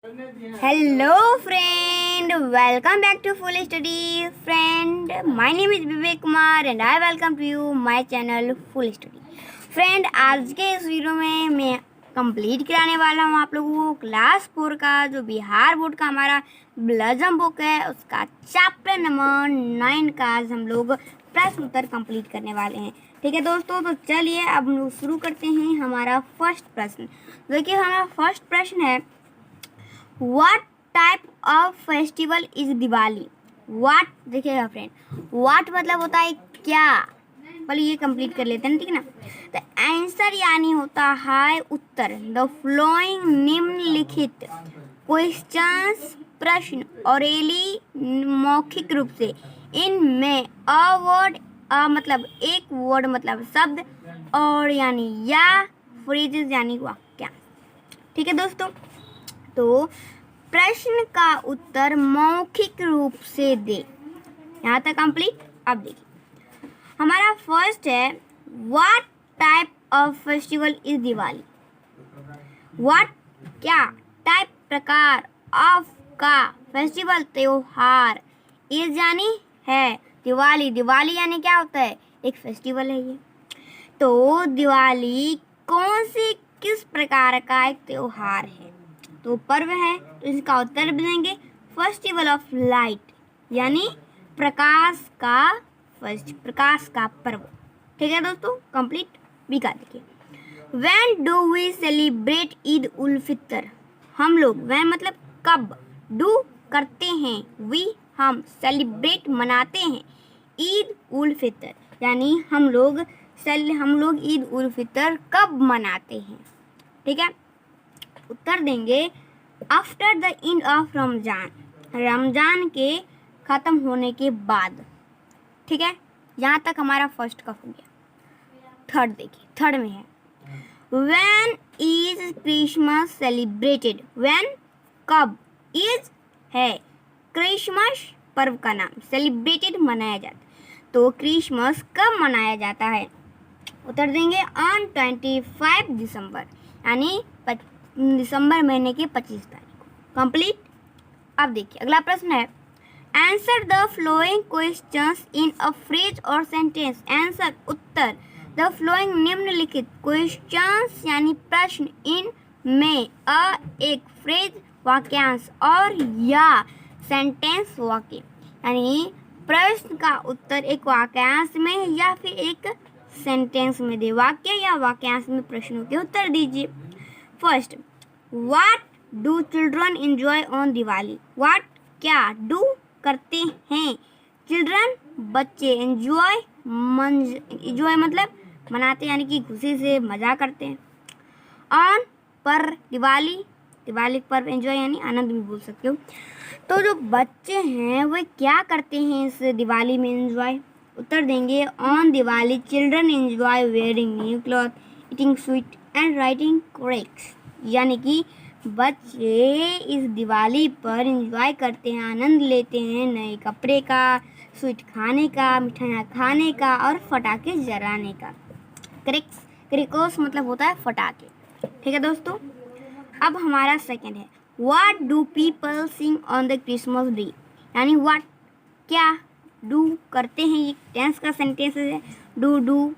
Hello friend, welcome back to Full Study. Friend, my name is Vivek Kumar and I welcome to you my channel Full Study. Friend, आज के इस video में मैं complete कराने वाला हूँ आप लोगों को क्लास 4 का जो बिहार बोर्ड का हमारा ब्लजम बुक है उसका चैप्टर नंबर 9 का आज हम लोग प्रश्न उत्तर कंप्लीट करने वाले हैं। ठीक है दोस्तों, तो चलिए अब हम लोग शुरू करते हैं हमारा फर्स्ट प्रश्न। देखिए हमारा फर्स्ट प्रश्न है, What type of festival is Diwali? What देखिएगा फ्रेंड, What मतलब होता है क्या। पहले ये कंप्लीट कर लेते हैं, ठीक है ना। तो आंसर यानी होता है उत्तर। द फ्लोइंग निम्नलिखित क्वेश्चंस प्रश्न ओरेली मौखिक रूप से इनमें अ वर्ड मतलब एक वर्ड मतलब शब्द और यानी या फ्रेजेस यानी वाक्य। ठीक है दोस्तों, तो प्रश्न का उत्तर मौखिक रूप से दे। यहाँ तक कंप्लीट। अब देखिए हमारा फर्स्ट है, what type of festival is Diwali. What क्या, टाइप प्रकार, ऑफ का, फेस्टिवल त्योहार, इज यानी है, दिवाली दिवाली यानी क्या होता है, एक फेस्टिवल है ये। तो दिवाली कौन सी किस प्रकार का एक त्योहार है, तो पर्व है। तो इसका उत्तर भी देंगे फेस्टिवल ऑफ लाइट यानी प्रकाश का पर्व। ठीक है दोस्तों, कंप्लीट भी कर देखिए। When do we celebrate Eid ul Fitr. हम लोग, व्हेन मतलब कब, डू करते हैं, वी हम, सेलिब्रेट मनाते हैं, ईद उल फितर यानी हम लोग ईद उल फितर कब मनाते हैं। ठीक है, उत्तर देंगे after the end of Ramzan, Ramzan के ख़त्म होने के बाद। ठीक है, यहाँ तक हमारा फर्स्ट का हो गया। थर्ड देखिए, थर्ड में है, when is Christmas celebrated. When कब, इज है क्रिसमस पर्व का नाम, सेलिब्रेटेड मनाया जाता, तो क्रिसमस कब मनाया जाता है। उत्तर देंगे ऑन 25 दिसंबर यानी दिसंबर महीने की 25 तारीख को। कंप्लीट। अब देखिए अगला प्रश्न है, answer the following questions in a phrase और सेंटेंस। आंसर उत्तर, द फ्लोइंग निम्नलिखित क्वेश्चंस यानी प्रश्न, इन में अ एक फ्रेज वाक्यांश और या सेंटेंस वाक्य यानी प्रश्न का उत्तर एक वाक्यांश में या फिर एक सेंटेंस में दे, वाक्य या वाक्यांश में प्रश्नों के उत्तर दीजिए। First, what do children enjoy on Diwali. What क्या, डू करते हैं, चिल्ड्रन बच्चे, एंजॉय मतलब मनाते यानी कि खुशी से मजा करते हैं, ऑन पर दिवाली पर एंजॉय यानी आनंद भी बोल सकते हो। तो जो बच्चे हैं वे क्या करते हैं इस दिवाली में एंजॉय। उत्तर देंगे on Diwali children enjoy wearing new cloth, eating sweet and writing cracks यानी कि बच्चे इस दिवाली पर एंजॉय करते हैं, आनंद लेते हैं नए कपड़े का, स्वीट खाने का, मिठाइयाँ खाने का और फटाके जलाने का। क्रिकोस मतलब होता है फटाके। ठीक है दोस्तों, अब हमारा सेकंड है, what do people sing on the Christmas day यानी व्हाट क्या, डू करते हैं, ये टेंस का सेंटेंस है, डू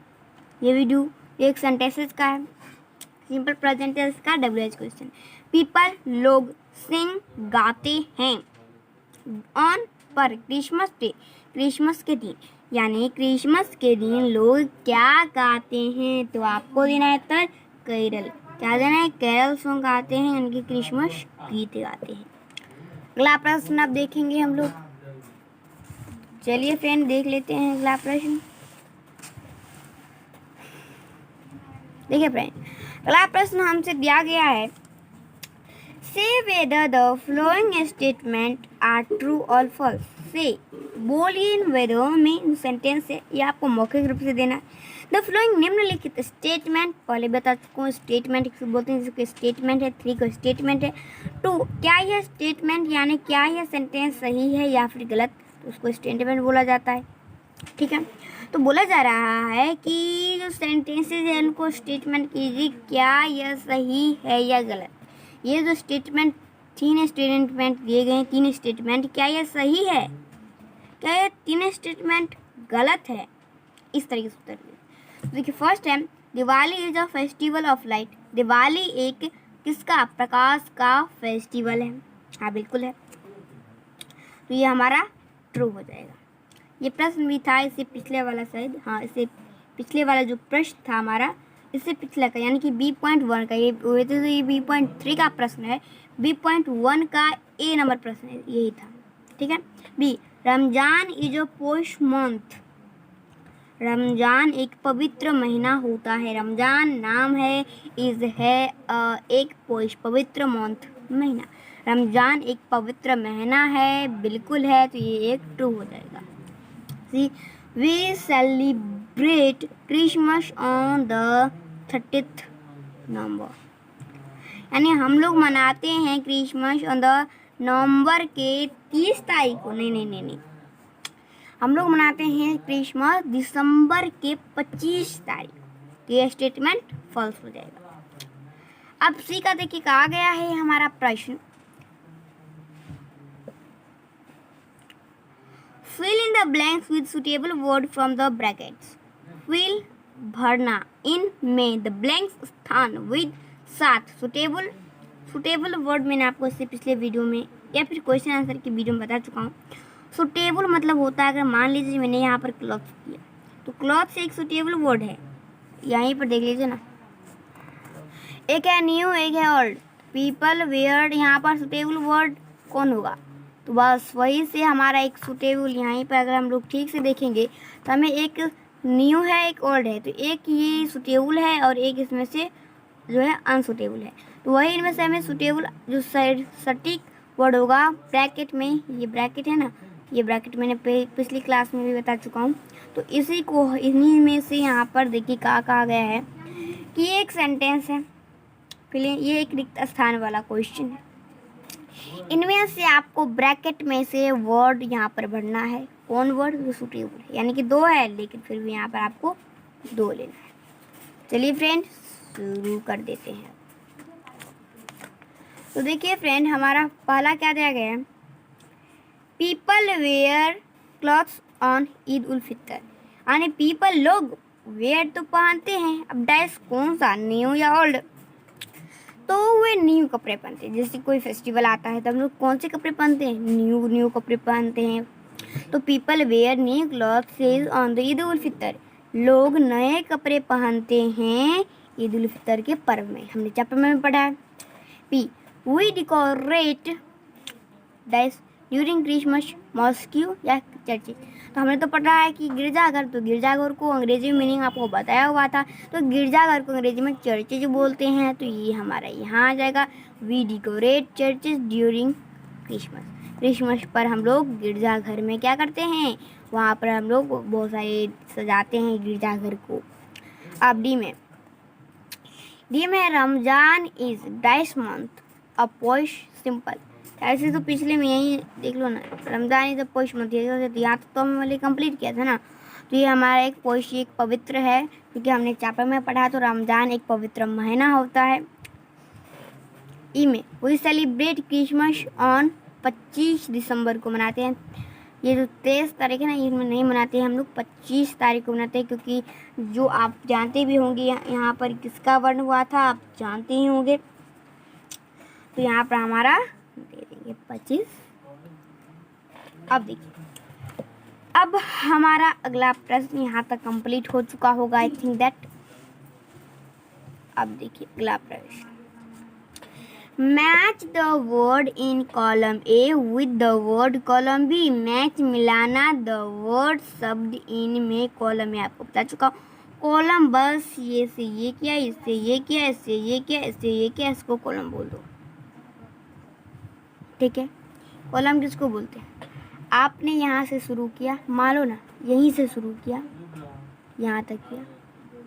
ये भी डू, एक सेंटेंसेस का है, सिंपल प्रेजेंट टेंस का WH क्वेश्चन। पीपल लोग, सिंग गाते हैं, ऑन पर क्रिसमस डे क्रिसमस के दिन यानी क्रिसमस के दिन लोग क्या गाते हैं, तो आपको देना है उत्तर कैरल। क्या देना है, कैरल सॉन्ग गाते हैं यानी कि क्रिसमस गीत गाते हैं। अगला प्रश्न अब देखेंगे हम लोग। चलिए फ्रेंड देख लेते हैं अगला प्रश्न। देखिए फ्रेंड, अगला प्रश्न हमसे दिया गया है, से whether the flowing statement are true और फॉल्स। से बोलिए इन वेदर में सेंटेंस है, ये आपको मौखिक रूप से देना है। द फ्लोइंग निम्नलिखित स्टेटमेंट, पहले बता चुका हूँ स्टेटमेंट बोलते हैं, जिसको स्टेटमेंट है, 3 को स्टेटमेंट है, 2 क्या यह स्टेटमेंट यानी क्या यह सेंटेंस सही है या फिर गलत, तो उसको स्टेटमेंट बोला जाता है। ठीक है, तो बोला जा रहा है कि जो सेंटेंसेस है उनको स्टेटमेंट कीजिए क्या यह सही है या गलत। ये जो स्टेटमेंट तीन स्टेटमेंट दिए गए हैं, तीन स्टेटमेंट, क्या ये सही है, क्या ये तीन स्टेटमेंट गलत है? इस तरीके से उत्तर दीजिए। तो देखिए फर्स्ट है Diwali is a festival of light. Diwali एक किसका, प्रकाश का फेस्टिवल है। हाँ बिल्कुल है, तो ये हमारा ट्रू हो जाएगा। ये प्रश्न भी था इससे पिछले वाला शायद, हाँ इससे पिछले वाला जो प्रश्न था हमारा, इससे पिछले का यानी कि B.1 का, ये वैसे तो ये B.3 का प्रश्न है, B.1 का A नंबर प्रश्न है, यही था। ठीक है। B, Ramzan is a post month. Ramzan एक पवित्र महीना होता है। रमजान नाम है, इज है एक पोस्ट, पवित्र मंथ, महीना। रमजान एक पवित्र महीना है, बिल्कुल है, तो ये एक ट्रू हो जाएगा। See, we celebrate Christmas on the 30th November. यानी हम लोग मनाते हैं क्रिसमस ऑन द नवंबर के 30 तारीख को। नहीं, हम लोग मनाते हैं क्रिसमस दिसंबर के 25 तारीख। ये स्टेटमेंट फॉल्स हो जाएगा। अब सी का देखिए कहा गया है हमारा प्रश्न, fill in the blanks with suitable word from the brackets. Fill भरना, इन में द ब्लैंक्स स्थान, विद साथ, सुटेबल वर्ड मैंने आपको इससे पिछले वीडियो में या फिर क्वेश्चन आंसर की वीडियो में बता चुका हूँ। सुटेबल मतलब होता है, अगर मान लीजिए मैंने यहाँ पर क्लॉथ किया तो क्लॉथ से एक सुटेबल वर्ड है, यहीं पर देख लीजिए ना, एक है न्यू, एक है ओल्ड। पीपल वेयर, यहाँ पर सुटेबल वर्ड कौन होगा, तो बस वही से हमारा एक सुटेबल, यहीं पर अगर हम लोग ठीक से देखेंगे तो हमें एक न्यू है, एक ओल्ड है, तो एक ये सुटेबल है और एक इसमें से जो है अनसुटेबल है। तो वही इनमें से हमें सुटेबल जो सटीक वर्ड होगा ब्रैकेट में, ये ब्रैकेट है ना, ये ब्रैकेट मैंने पिछली क्लास में भी बता चुका हूँ। तो इसी को, इन्हीं में से यहाँ पर देखिए कहा गया है कि ये एक सेंटेंस है, फिर ये एक रिक्त स्थान वाला क्वेश्चन है। इनमें से आपको ब्रैकेट में से वर्ड यहाँ पर भरना है। कौन वर्ड, जो सुटेबल है, यानी कि दो है लेकिन फिर भी यहाँ पर आपको दो लेना है। चलिए फ्रेंड शुरू कर देते हैं। तो देखिए फ्रेंड हमारा पहला क्या दिया गया है, people wear clothes on Eid ul Fitr. यानी पीपल, लोग, वेयर तो पहनते हैं, अब डैश कौन सा, न्यू या ओल्ड, तो वे न्यू कपड़े पहनते हैं। जैसे कोई फेस्टिवल आता है तो हम लोग कौन से कपड़े पहनते हैं, न्यू कपड़े पहनते हैं। तो people wear new clothes on the Eid ul Fitr, लोग नए कपड़े पहनते हैं ईद उल फितर के पर्व में, हमने चैप्टर में पढ़ा है। P, we decorate dash during Christmas mosque या चर्चेज। तो हमने तो पढ़ा है कि गिरजाघर, तो गिरजाघर को अंग्रेजी मीनिंग आपको बताया हुआ था, तो गिरजाघर को अंग्रेजी में चर्चेज बोलते हैं, तो ये हमारा यहाँ आ जाएगा, we decorate churches during Christmas. Christmas पर हम लोग गिरजाघर में क्या करते हैं, वहाँ पर हम लोग बहुत सारे सजाते हैं गिरजाघर को। अब डी में Ramzan is dash month a post simple. ऐसे तो पिछले में यही देख लो ना, Ramzan is a post month, यहाँ तो हमने कंप्लीट किया था ना। तो ये हमारा एक पोस्ट, एक पवित्र है, क्योंकि हमने चैप्टर में पढ़ा, तो रमजान एक पवित्र महीना होता है। ई में वी सेलिब्रेट क्रिसमस ऑन 25 दिसंबर को मनाते हैं। ये जो 23 तारीख है ना, इसमें नहीं मनाते हैं हम लोग, 25 तारीख को मनाते हैं, क्योंकि जो आप जानते भी होंगे यहाँ पर किसका वर्ण हुआ था, आप जानते ही होंगे। तो यहाँ पर हमारा दे देंगे 25। अब देखिए, अब हमारा अगला प्रश्न यहाँ तक कंप्लीट हो चुका होगा, आई थिंक दैट। अब देखिए अगला प्रश्न, match the word in column A with the word column B. Match मिलाना द वर्ड शब्द इन में कॉलम में, आपको बता चुका हूँ। कॉलम बस ये से ये किया, इससे ये किया, इससे ये किया, इससे ये किया, इसको कॉलम बोल दो, ठीक है। कॉलम किसको बोलते हैं, आपने यहाँ से शुरू किया, मान लो ना यहीं से शुरू किया, यहाँ तक किया,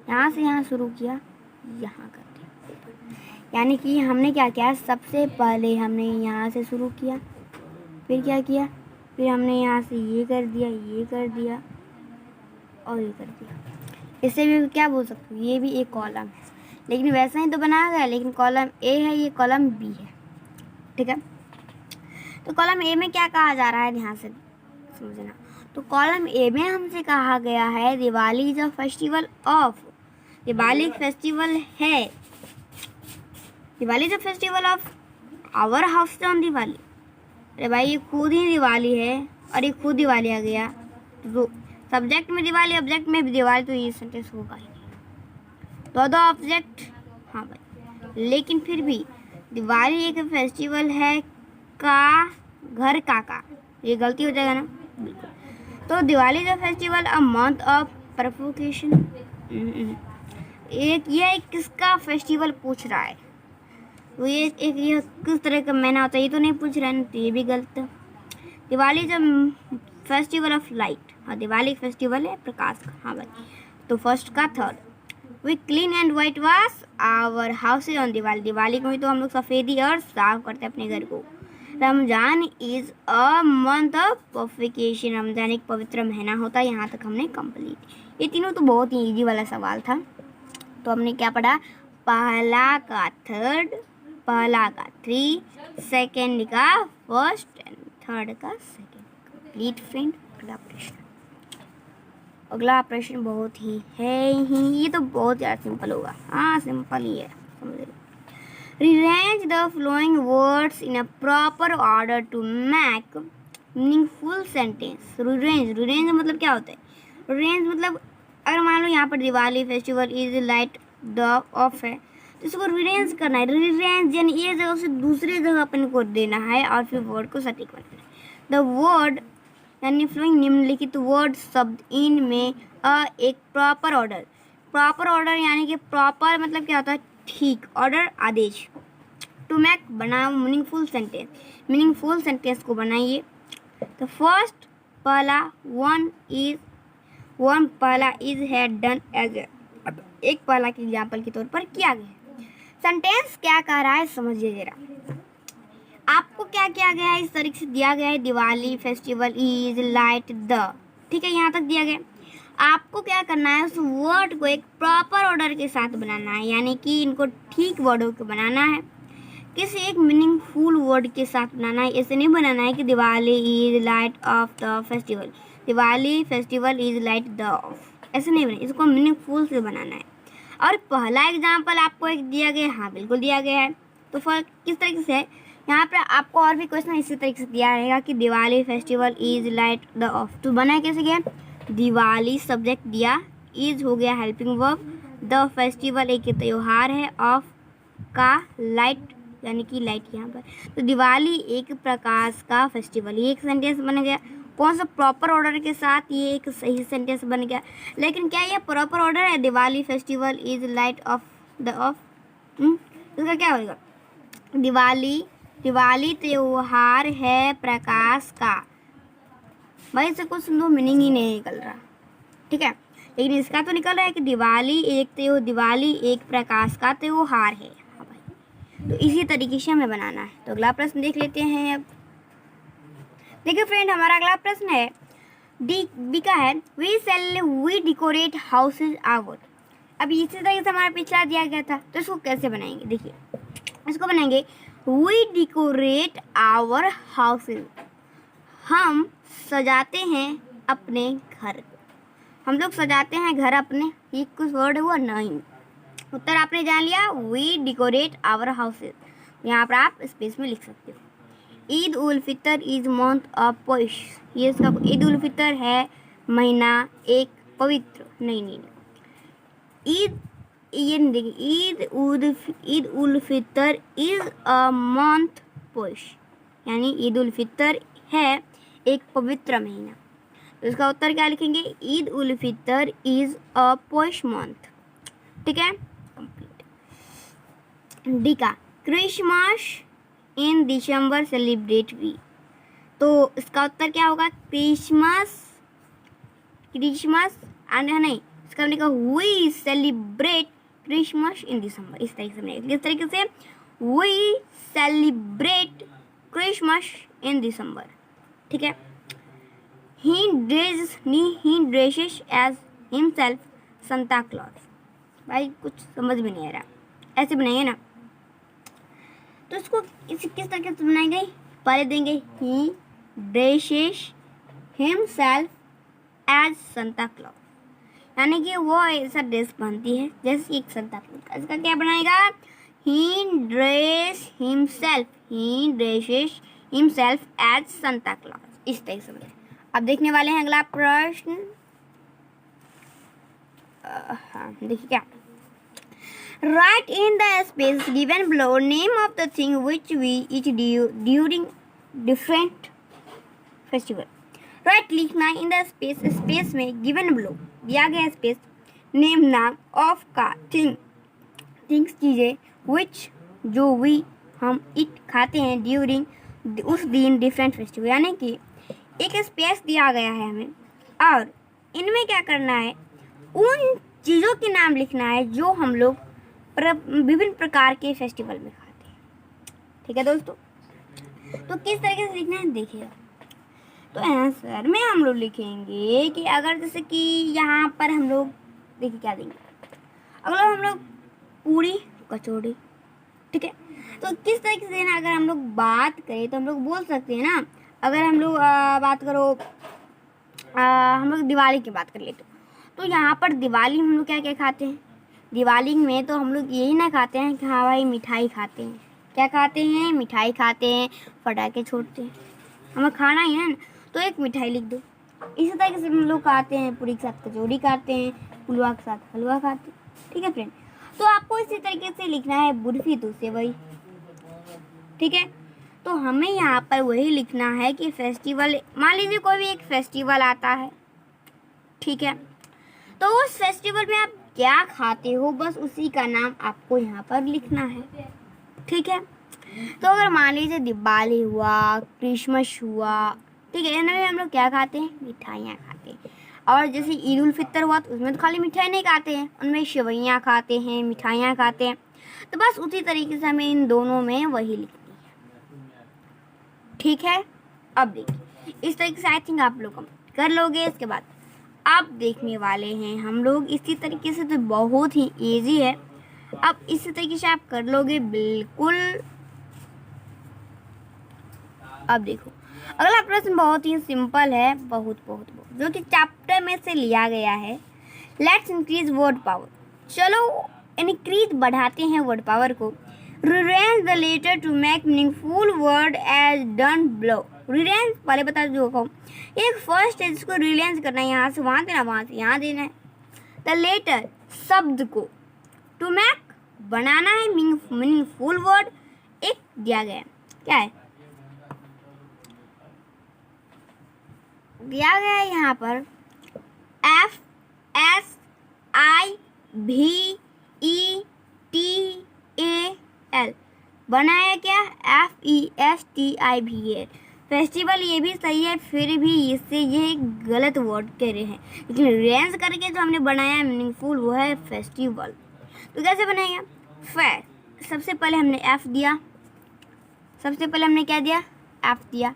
यहाँ से यहाँ शुरू किया, यहाँ कर दिया, यानी कि हमने क्या किया, सबसे पहले हमने यहाँ से शुरू किया, फिर क्या किया, फिर हमने यहाँ से ये कर दिया, ये कर दिया और ये कर दिया। इससे भी क्या बोल सकते हो, ये भी एक कॉलम है, लेकिन वैसा ही तो बनाया गया, लेकिन कॉलम ए है, ये कॉलम बी है, ठीक है। तो कॉलम ए में क्या कहा जा रहा है, ध्यान से समझना। तो कॉलम ए में हमसे कहा गया है Diwali is a festival of, Diwali festival है, Diwali is a festival of our house on Diwali. अरे भाई ये खुद ही दिवाली है और ये खुद दिवाली आ गया, तो सब्जेक्ट में दिवाली ऑब्जेक्ट में भी दिवाली, तो ये सेंटेंस होगा ही नहीं। तो दो ऑब्जेक्ट, हाँ भाई, लेकिन फिर भी दिवाली एक फेस्टिवल है का, घर का, ये गलती हो जाएगा ना, बिल्कुल। तो Diwali is a festival a month of purification. एक ये किसका फेस्टिवल पूछ रहा है, तो ये एक ये किस तरह का महीना होता है ये तो नहीं पूछ रहा है ना, तो ये भी गलत है। Diwali is a festival of light, हाँ दिवाली एक फेस्टिवल है प्रकाश का, हाँ भाई। तो फर्स्ट का third, we clean and white wash our houses on Diwali, Diwali को ही तो हम लोग सफ़ेदी और साफ करते हैं अपने घर को। Ramzan is a month of purification, Ramzan एक पवित्र महीना होता है। यहाँ तक हमने कंप्लीट, ये तीनों तो बहुत ही इजी वाला सवाल था। तो हमने क्या पढ़ा, पहला का थर्ड, पहला का 3, सेकेंड का फर्स्ट एंड थर्ड का सेकेंड। Complete friend. अगला ऑपरेशन बहुत ही है ही, ये तो बहुत ज़्यादा सिंपल होगा, हाँ सिंपल ही है, समझ लो। Rearrange the flowing words in a proper order to make meaningful sentence. Rearrange मतलब क्या होता है, rearrange मतलब अगर मान लो यहाँ पर Diwali festival is light the of है, तो इसको rearrange करना है। rearrange यानी ये जगह से दूसरे जगह अपन को देना है और फिर वर्ड को सटीक बनाना है। द वर्ड यानी फ्लोइंग निम्नलिखित वर्ड शब्द इन में एक प्रॉपर ऑर्डर, प्रॉपर ऑर्डर यानी कि प्रॉपर मतलब क्या होता है, ठीक, ऑर्डर आदेश। टू मेक बनाओ मीनिंगफुल सेंटेंस, मीनिंगफुल सेंटेंस को बनाइए। तो फर्स्ट पहला पहला इज हैड डन एज, एक पहला के एग्जाम्पल के तौर पर किया गया। सेंटेंस क्या कह रहा है समझिए जरा, आपको क्या किया गया है, इस तरीके से दिया गया है Diwali festival is light the, ठीक है, यहाँ तक दिया गया। आपको क्या करना है, उस वर्ड को एक प्रॉपर ऑर्डर के साथ बनाना है, यानी कि इनको ठीक वर्डों को बनाना है, किसी एक मीनिंगफुल वर्ड के साथ बनाना है। ऐसे नहीं बनाना है कि Diwali is light of the festival, Diwali festival is light the of, ऐसे नहीं बनाना, इसको मीनिंगफुल से बनाना है। और पहला एग्जाम्पल आपको एक दिया गया, हाँ बिल्कुल दिया गया है। तो फर्क किस तरीके से है, यहाँ पे आपको और भी क्वेश्चन इसी तरीके से दिया रहेगा कि Diwali festival is light the of, तो बनाया कैसे गया, दिवाली सब्जेक्ट दिया, इज हो गया हेल्पिंग वर्ब, द फेस्टिवल एक त्यौहार है, ऑफ का लाइट यानी कि लाइट यहाँ पर, तो दिवाली एक प्रकाश का फेस्टिवल, ये एक सेंटेंस बन गया। कौन सा प्रॉपर ऑर्डर के साथ, ये एक सही सेंटेंस बन गया। लेकिन क्या ये प्रॉपर ऑर्डर है, Diwali festival is light of the of, इसका क्या होगा, दिवाली त्यौहार है प्रकाश का, भाई इससे कुछ दो मीनिंग ही नहीं निकल रहा, ठीक है। लेकिन इसका तो निकल रहा है कि दिवाली एक प्रकाश का त्यौहार है, हाँ भाई। तो इसी तरीके से हमें बनाना है। तो अगला प्रश्न देख लेते हैं। अब देखिए फ्रेंड, हमारा अगला प्रश्न है बी का है, वी डेकोरेट हाउसेज आवर। अब इसी तरीके से हमारा पिछला दिया गया था, तो इसको कैसे बनाएंगे, देखिए इसको बनाएंगे, वी डेकोरेट आवर हाउसेज, हम सजाते हैं अपने घर को, हम लोग सजाते हैं घर अपने, ये कुछ वर्ड हुआ नहीं, उत्तर आपने जान लिया, वी डेकोरेट आवर हाउसेज, यहाँ पर आप स्पेस में लिख सकते हो। Eid ul Fitr is month of पोश, ये इसका ईद उल फितर है महीना एक पवित्र, नहीं ईद, ये नहीं देखिए, Eid ul Fitr is a month पोश, यानी ईद उल फितर है एक पवित्र महीना। तो इसका उत्तर क्या लिखेंगे, Eid ul Fitr is a posh month, ठीक है, कंप्लीट। डी का, Christmas in December celebrate we, तो इसका उत्तर क्या होगा, क्रिसमस नहीं, इसका लिखा we celebrate Christmas in December, इस तरीके से बनेगा। किस तरीके से, we celebrate Christmas in December, ठीक है। He dresses as himself Santa Claus, भाई कुछ समझ में नहीं आ रहा, ऐसे बनाएंगे ना। तो इसको किस तरीके से बनाएंगे, पहले देंगे ही ड्रेसेस हिमसेल्फ एज संता क्लॉज, यानी कि वो ऐसा ड्रेस पहनती है जैसे एक संता क्लॉज का। इसका क्या बनाएगा? ही ड्रेसेस हिमसेल्फ एज संता क्लॉज, इस तरह से बने। अब देखने वाले हैं अगला प्रश्न। हाँ देखिए क्या, right in the space given below name of the thing which we eat during different festival. Right लिखना इन द स्पेस, स्पेस में गिवन बिलो दिया गया स्पेस, नेम नाम ऑफ का थिंग्स चीज़ें, विच जो वी हम इट खाते हैं, ड्यूरिंग उस दिन डिफरेंट फेस्टिवल, यानी कि एक स्पेस दिया गया है हमें और इनमें क्या करना है, उन चीज़ों के नाम लिखना है जो हम लोग विभिन्न प्रकार के फेस्टिवल में खाते हैं। ठीक है दोस्तों, तो किस तरीके से लिखना है देखिएगा। तो आंसर में हम लोग लिखेंगे कि अगर जैसे कि यहाँ पर हम लोग देखिए क्या देंगे, अगर हम लोग पूरी कचौड़ी, ठीक है, तो किस तरीके से देना, अगर हम लोग बात करें तो हम लोग बोल सकते हैं ना, अगर हम लोग बात करो हम लोग दिवाली की बात कर ले तो यहाँ पर दिवाली में हम लोग क्या क्या खाते हैं, दिवाली में तो हम लोग यही ना खाते हैं कि हाँ भाई मिठाई खाते हैं, क्या खाते हैं, मिठाई खाते हैं, पटाखे छोड़ते हैं, हमें खाना ही है ना, तो एक मिठाई लिख दो। इसी तरीके से हम लोग खाते हैं, पूरी के साथ कचौड़ी खाते हैं, पुलवा के साथ हलवा खाते हैं। ठीक है फ्रेंड, तो आपको इसी तरीके से लिखना है, बर्फी तो सेवई। ठीक है, तो हमें यहाँ पर वही लिखना है कि फेस्टिवल, मान लीजिए कोई भी एक फेस्टिवल आता है, ठीक है, तो उस फेस्टिवल में आप क्या खाते हो बस उसी का नाम आपको यहाँ पर लिखना है। ठीक है, तो अगर मान लीजिए दिवाली हुआ, क्रिसमस हुआ, ठीक है, इनमें हम लोग क्या खाते हैं, मिठाइयाँ खाते हैं। और जैसे ईद उल फितर हुआ तो उसमें तो खाली मिठाई नहीं खाते हैं, उनमें सेवइयाँ खाते हैं, मिठाइयाँ खाते हैं। तो बस उसी तरीके से हमें इन दोनों में वही लिखनी है। ठीक है, अब देखिए इस तरीके से आई थिंक आप लोग कर लोगे। इसके बाद अब देखने वाले हैं हम लोग इसी तरीके से, तो बहुत ही इजी है, अब इसी तरीके से आप कर लोगे बिल्कुल। अब देखो अगला प्रश्न बहुत ही सिंपल है, बहुत बहुत बहुत, जो कि चैप्टर में से लिया गया है। लेट्स इंक्रीज वर्ड पावर, चलो इंक्रीज बढ़ाते हैं वर्ड पावर को। Rearrange the letter to make meaningful word as done below. Rearrange पहले बता दो को, एक फर्स्ट है जिसको रीअरेंज करना है, यहाँ से वहाँ देना, वहाँ से यहाँ देना है। द लेटर शब्द को, टू मेक बनाना है, मीनिंगफुल वर्ड एक दिया गया है, क्या है दिया गया है यहाँ पर FSIVETAL, बनाया क्या FESTIVAL। फेस्टिवल ये भी सही है, फिर भी इससे ये गलत वर्ड कह रहे हैं, लेकिन रेंज करके जो हमने बनाया मीनिंगफुल वो है फेस्टिवल। तो कैसे बनाएगा, सबसे पहले हमने F दिया, सबसे पहले हमने क्या दिया, F दिया,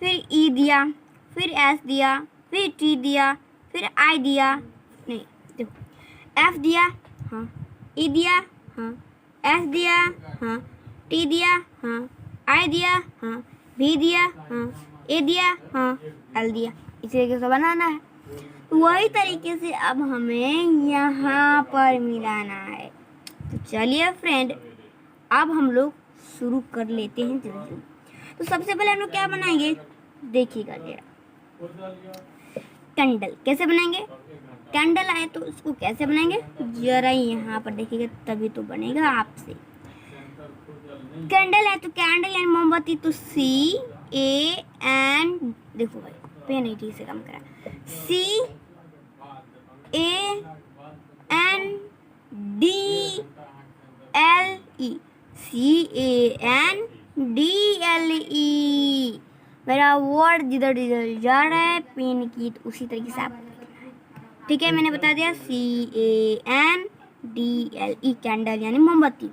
फिर E दिया, फिर S दिया, फिर T दिया, फिर I दिया, नहीं देखो F दिया, हाँ, E दिया, हाँ, S दिया, हाँ, T दिया, हाँ, I दिया, हाँ, V दिया, हाँ, A दिया, हाँ, L दिया। इसी तरीके से बनाना है। तो वही तरीके से अब हमें यहाँ पर मिलाना है। तो चलिए फ्रेंड, अब हम लोग शुरू कर लेते हैं जल्दी। तो सबसे पहले हम लोग क्या बनाएंगे, देखिएगा जरा, कैंडल कैसे बनाएंगे, कैंडल आए तो उसको कैसे बनाएंगे जरा यहाँ पर देखिएगा, तभी तो बनेगा आपसे। कैंडल है तो कैंडल यानी मोमबत्ती, तो CAN, देखो भाई पेन नहीं ठीक से काम करा, CANDLE, मेरा वर्ड जिधर जिधर जा रहा है पेन की, तो उसी तरीके से आप, ठीक है, मैंने बता दिया CANDLE, कैंडल यानी मोमबत्ती।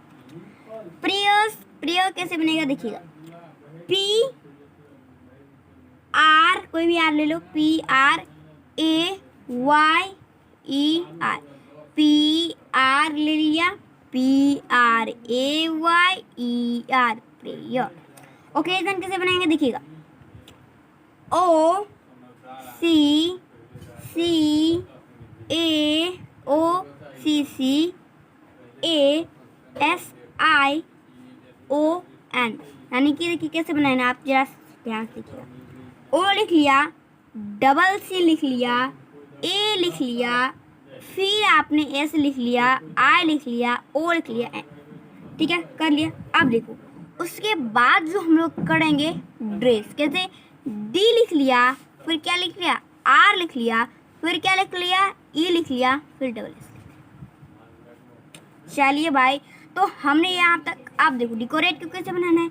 प्रेयर्स, प्रेयर कैसे बनेगा देखिएगा, PR, कोई भी आर ले लो, PRAYER, PR ले लिया, PRAYER, प्रेयर। ओकेजन कैसे बनाएंगे देखिएगा, O C C A O C C A S I O N, यानी कि देखिए कैसे बनाना, आप जरा ध्यान से देखिएगा। ओ लिख लिया, डबल सी लिख लिया, ए लिख लिया, फिर आपने एस लिख लिया, आई लिख लिया, ओ लिख लिया, एन। ठीक है, कर लिया। अब देखो उसके बाद जो हम लोग करेंगे ड्रेस, कैसे, डी लिख लिया, फिर क्या लिख लिया, आर लिख लिया, फिर क्या लिख लिया, ई लिख लिया, फिर डबल एस। चलिए भाई, तो हमने यहाँ तक, अब देखो डेकोरेट को कैसे बनाना है।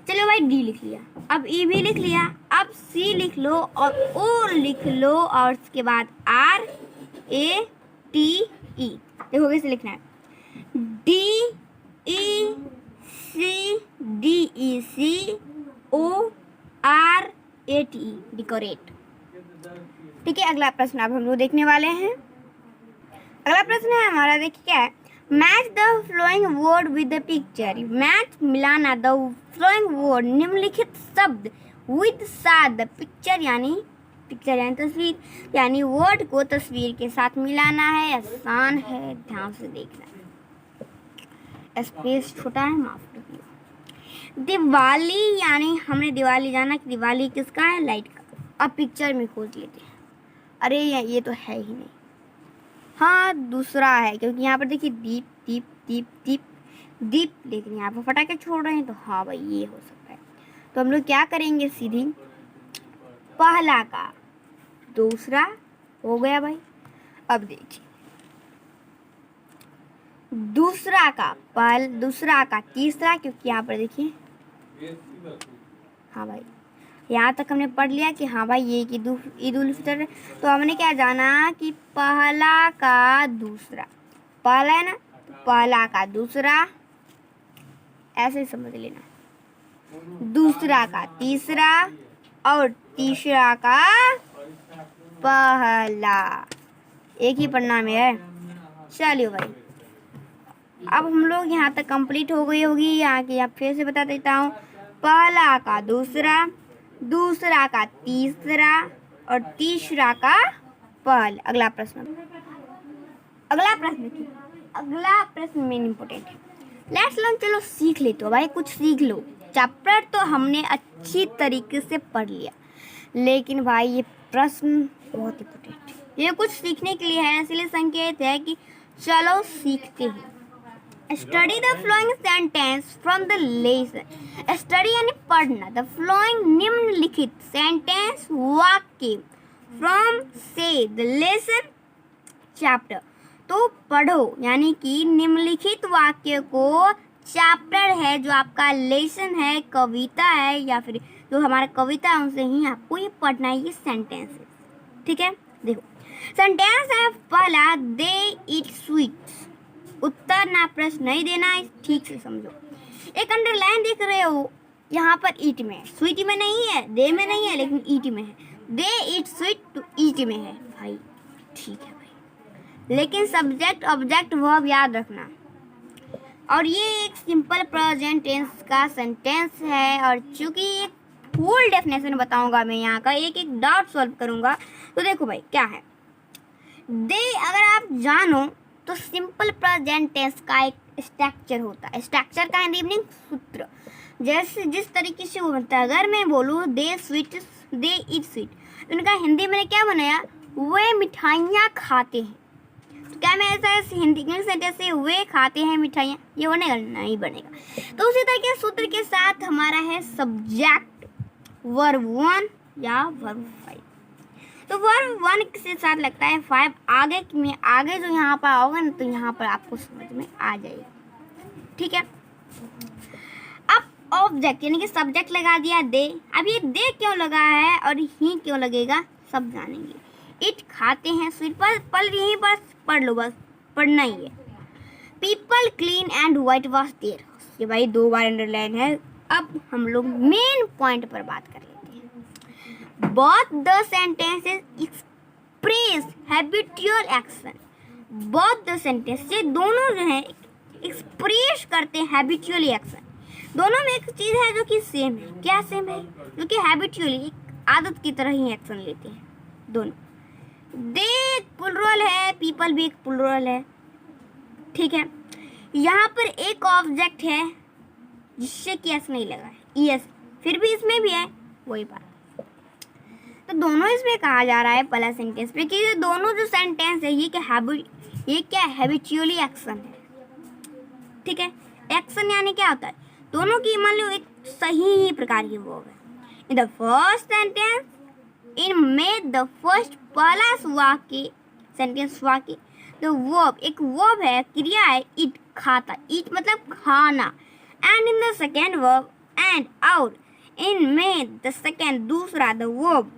चलो भाई डी लिख लिया, अब ई भी लिख लिया, अब सी लिख लो और ओ लिख लो, और उसके बाद आर ए टी ई। देखो कैसे लिखना है, D E C, D E C O R A T E, decorate. ठीक है, अगला प्रश्न अब हम लोग देखने वाले हैं। अगला प्रश्न है हमारा, देखिए क्या है, match the flowing word with the picture. Match मिलाना द फ्लोइंग वर्ड, निम्नलिखित शब्द, विद साथ द पिक्चर, यानी पिक्चर यानी तस्वीर, यानी वर्ड को तस्वीर के साथ मिलाना है। आसान है, ध्यान से देखना है, स्पेस छोटा है, माफ कीजिए। दिवाली, यानी हमने दिवाली जाना कि दिवाली किसका है, लाइट का। अब पिक्चर में खोज लेते हैं, अरे ये तो है ही नहीं, हाँ दूसरा है, क्योंकि यहाँ पर देखिए दीप दीप दीप दीप दीप, लेकिन यहाँ पर फटाके छोड़ रहे हैं, तो हाँ भाई ये हो सकता है। तो हम लोग क्या करेंगे, सीधी पहला का दूसरा हो गया भाई। अब देखिए दूसरा का तीसरा, क्योंकि यहाँ पर देखिए, हाँ भाई यहाँ तक हमने पढ़ लिया कि हाँ भाई ये ईद उल फितर है। तो हमने क्या जाना कि पहला का दूसरा, पहला है ना, तो पहला का दूसरा ऐसे समझ लेना, दूसरा का तीसरा और तीसरा का पहला, एक ही पन्ना में है। चलिए भाई, अब हम लोग यहाँ तक कंप्लीट हो गई होगी। यहाँ की आप फिर से बता देता हूँ, पहला का दूसरा, दूसरा का तीसरा और तीसरा का पहला। अगला प्रश्न मेन इम्पोर्टेंट है, लेट्स लर्न। चलो सीख ले, तो भाई कुछ सीख लो। चैप्टर तो हमने अच्छी तरीके से पढ़ लिया, लेकिन भाई ये प्रश्न बहुत इम्पोर्टेंट है, ये कुछ सीखने के लिए है, इसलिए संकेत है कि चलो सीखते हैं। Study the flowing sentence from the lesson. Study यानी पढ़ना, द फ्लोइंग निम्नलिखित सेंटेंस वाक्य, फ्रॉम से द लेसन चैप्टर। तो पढ़ो, यानी कि निम्नलिखित वाक्य को, चैप्टर है जो आपका लेसन है, कविता है, या फिर जो हमारा कविता है उनसे ही आपको ये पढ़ना है, ये सेंटेंस है। ठीक है, देखो सेंटेंस है पहला, दे इट स्वीट्स। उत्तर ना प्रश्न नहीं देना है, ठीक से समझो। एक अंडरलाइन देख रहे हो, यहाँ पर ईट में, स्वीट में नहीं है, दे में नहीं है, लेकिन ईट में है। दे इट स्वीट टू ईट में है भाई, ठीक है भाई, लेकिन सब्जेक्ट ऑब्जेक्ट वर्ब याद रखना। और ये एक सिंपल प्रेजेंट टेंस का सेंटेंस है, और चूंकि एक फुल डेफिनेशन बताऊंगा मैं, यहाँ का एक एक डाउट सॉल्व करूंगा। तो देखो भाई क्या है, दे अगर आप जानो तो सिंपल प्रेजेंट टेंस का एक स्ट्रक्चर होता है। स्ट्रक्चर का हिंदी मीनिंग सूत्र, जैसे जिस तरीके से वो बनता है। अगर मैं बोलूँ दे स्वीट, दे इट स्वीट, तो उनका हिंदी मैंने क्या बनाया, वे मिठाइयाँ खाते हैं। तो क्या मैं ऐसा हिंदी सेंटेंस से वे खाते हैं मिठाइयाँ, ये बनेगा नहीं बनेगा। तो उसी तरह के सूत्र के साथ हमारा है सब्जेक्ट वर्ब 1 या वर्ब 5। तो वर्ब 1 के साथ लगता है 5, आगे जो यहाँ पर आओगे ना, तो यहाँ पर आपको समझ में आ जाएगा। ठीक है, अब ऑब्जेक्ट यानी कि सब्जेक्ट लगा दिया दे। अब ये दे क्यों लगा है और ही क्यों लगेगा, सब जानेंगे। इट खाते हैं, स्वीट पर यहीं पर पढ़ लो, बस पढ़ना ही है। People clean and white wash their, ये भाई 2 बार अंडरलाइन है। अब हम लोग मेन पॉइंट पर बात कर लेते हैं। Both the sentences express habitual action. Both the sentence, ये दोनों जो है एक्सप्रेस करते हैं हैबिचुअल एक्शन। दोनों में एक चीज़ है जो कि सेम है। क्या सेम है? जो कि हैबिचुअली आदत की तरह ही एक्शन लेते हैं दोनों। दे एक प्लुरल है, पीपल भी एक प्लुरल है, ठीक है। यहाँ पर एक ऑब्जेक्ट है जिससे कि एस नहीं लगा है, ईएस, फिर भी इसमें भी है वही बात। तो दोनों इसमें कहा जा रहा है पहला सेंटेंस पे कि दोनों जो सेंटेंस है ये क्या हैबिचुअली एक्शन है, ठीक है। एक्शन यानी क्या होता है? दोनों की मान लो एक सही ही प्रकार की वर्ब है। इन द फर्स्ट सेंटेंस, इनमें द फर्स्ट पहला वाक्य सेंटेंस वाक्य द वर्ब एक वर्ब है, क्रिया है इट, खाता, इट मतलब खाना। And in the second verb and out, इनमें द सेकेंड दूसरा द वर्ब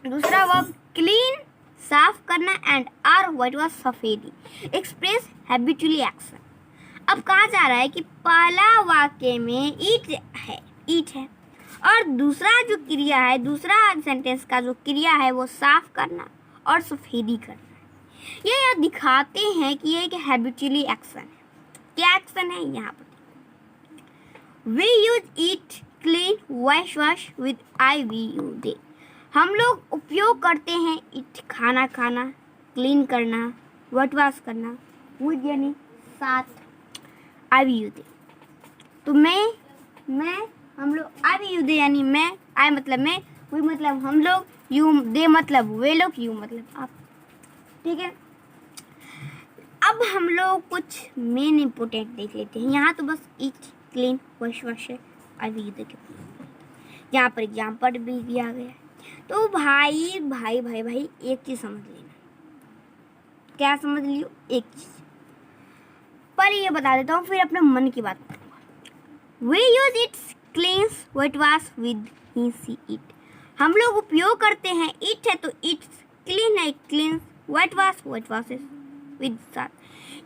दूसरा वर्ब क्लीन साफ करना एंड आर व्हाइट वाज सफेदी एक्सप्रेस हैबिचुअली एक्शन। अब कहा जा रहा है कि पहला वाक्य में ईट है और दूसरा जो क्रिया है, दूसरा सेंटेंस का जो क्रिया है वो साफ करना और सफेदी करना है। ये यह दिखाते हैं कि ये एक हैबिचुअली एक्शन है। क्या एक्शन है? यहाँ पर we use eat clean wash with I we you they. हम लोग उपयोग करते हैं इट खाना खाना, क्लीन करना, वॉश करना, विद यानी साथ, आई वी यू दे। तो मैं हम लोग, आई वी यू दे यानी मैं, आई मतलब मैं, वी मतलब हम लोग, यू दे मतलब वे लोग, यू मतलब आप, ठीक है। अब हम लोग कुछ मेन इंपोर्टेंट देख लेते हैं। यहाँ तो बस इट क्लीन वॉश है, आई वी यू दे के यहाँ पर एग्जाम्पल भी दिया गया है। तो भाई एक चीज समझ लेना। क्या समझ लियो? एक चीज पहले ये बता देता हूँ, फिर अपने मन की बात करूँगा। We use its cleans what wash with he C it. हम लोग उपयोग करते हैं इट है तो इट्स, क्लीन है क्लीन्स, व्हाट वाश विद साथ,